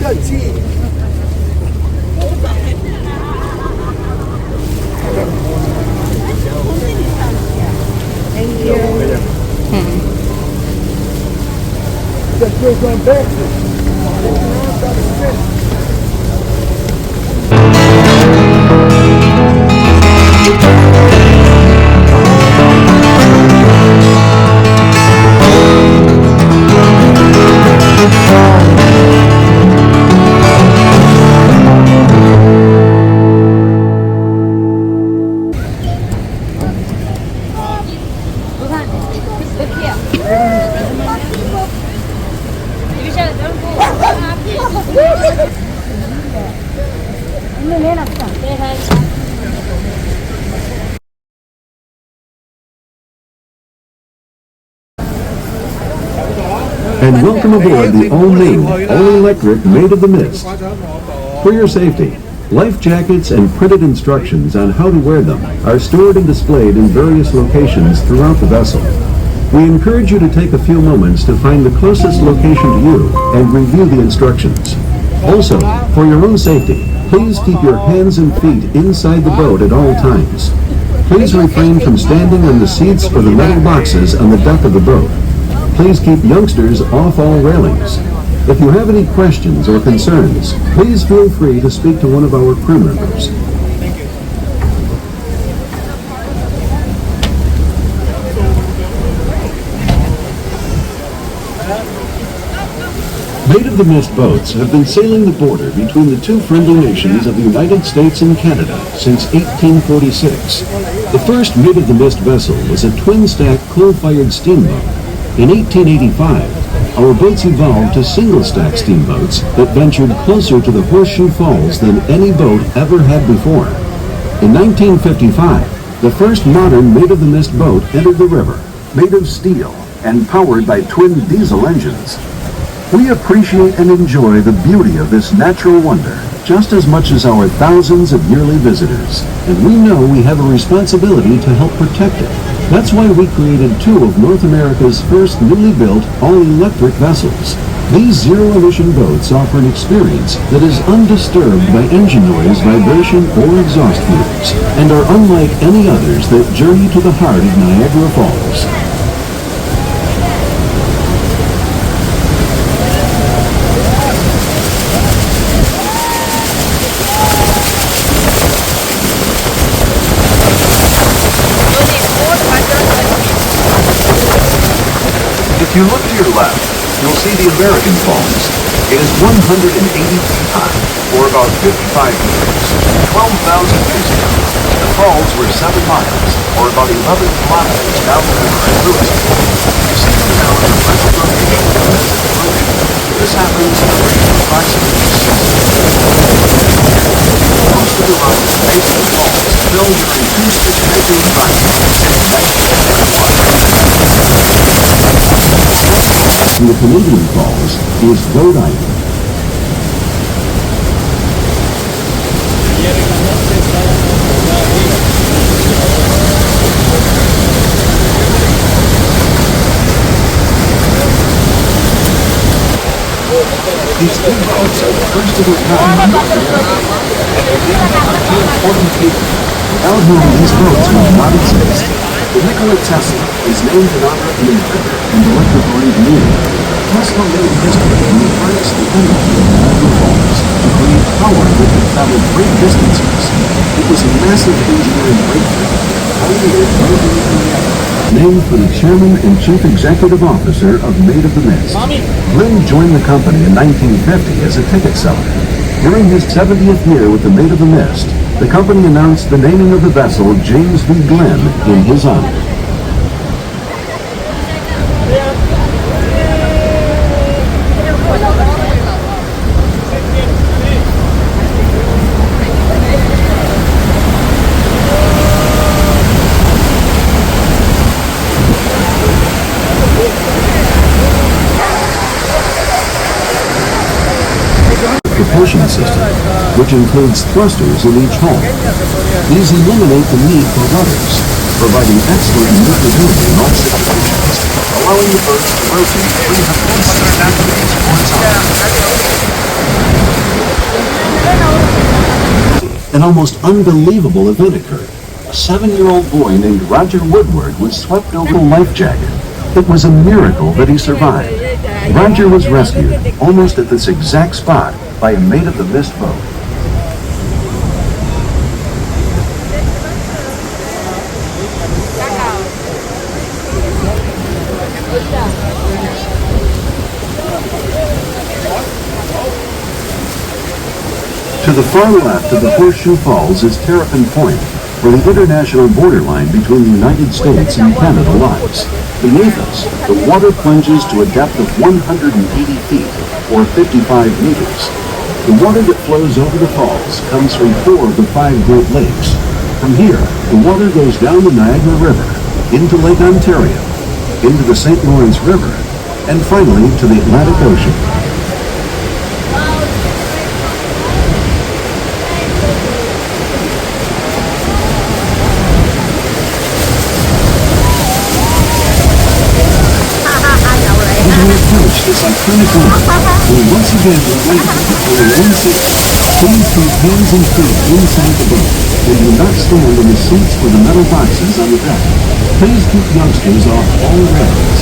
Thank you. And welcome aboard the all-new, all-electric Maid of the Mist. For your safety, life jackets and printed instructions on how to wear them are stored and displayed in various locations throughout the vessel. We encourage you to take a few moments to find the closest location to you and review the instructions. Also, for your own safety, please keep your hands and feet inside the boat at all times. Please refrain from standing on the seats or the metal boxes on the deck of the boat. Please keep youngsters off all railings. If you have any questions or concerns, please feel free to speak to one of our crew members. Maid of the Mist boats have been sailing the border between the two friendly nations of the United States and Canada since 1846. The first Maid of the Mist vessel was a twin-stack coal-fired steamboat. In 1885, our boats evolved to single-stack steamboats that ventured closer to the Horseshoe Falls than any boat ever had before. In 1955, the first modern Maid of the Mist boat entered the river, made of steel and powered by twin diesel engines. We appreciate and enjoy the beauty of this natural wonder just as much as our thousands of yearly visitors, and we know we have a responsibility to help protect it. That's why we created two of North America's first newly built all-electric vessels. These zero-emission boats offer an experience that is undisturbed by engine noise, vibration, or exhaust fumes, and are unlike any others that journey to the heart of Niagara Falls. If you look to your left, you'll see the American Falls. It is 180 feet high, or about 55 meters. 12,000 years ago, the falls were 7 miles, or about 11 kilometers down the river at Lewiston. You see them now in the present location of the Pacific Ocean. This happens every approximately 6 years. Most of the rock at the base of the falls filled during 2 spectacular fires. In the Canadian Falls is Rhode Island. These big boats are the first of their kind in North America, and they're named after two important people, without whom these boats would not exist. The Nikola Tesla is named in honor of the inventor and electrical engineer. Tesla made history when he harnessed the energy of Niagara Falls to create power that could travel great distances. It was a massive engineering breakthrough, pioneered by Niagara. Named for the chairman and chief executive officer of Maid of the Mist. Glenn joined the company in 1950 as a ticket seller. During his 70th year with the Maid of the Mist, the company announced the naming of the vessel James V. Glenn in his honor. Propulsion system, which includes thrusters in each hull. These eliminate the need for rudders. providing excellent maneuverability in all situations, allowing the boat to rotate 360 degrees horizontally. An almost unbelievable event occurred. A 7-year-old boy named Roger Woodward was swept over a life jacket. It was a miracle that he survived. Roger was rescued almost at this exact spot by a Maid of the Mist boat. To the far left of the Horseshoe Falls is Terrapin Point, where the international borderline between the United States and Canada lies. Beneath us, the water plunges to a depth of 180 feet, or 55 meters. The water that flows over the falls comes from 4 of the 5 Great Lakes. From here, the water goes down the Niagara River, into Lake Ontario, into the St. Lawrence River, and finally to the Atlantic Ocean. This iconic moment will once again be waiting before one seat. Please keep hands and feet inside the boat and do not stand on the seats or the metal boxes on the deck. Please keep youngsters off all rails.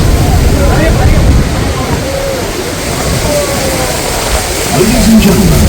Ladies and gentlemen,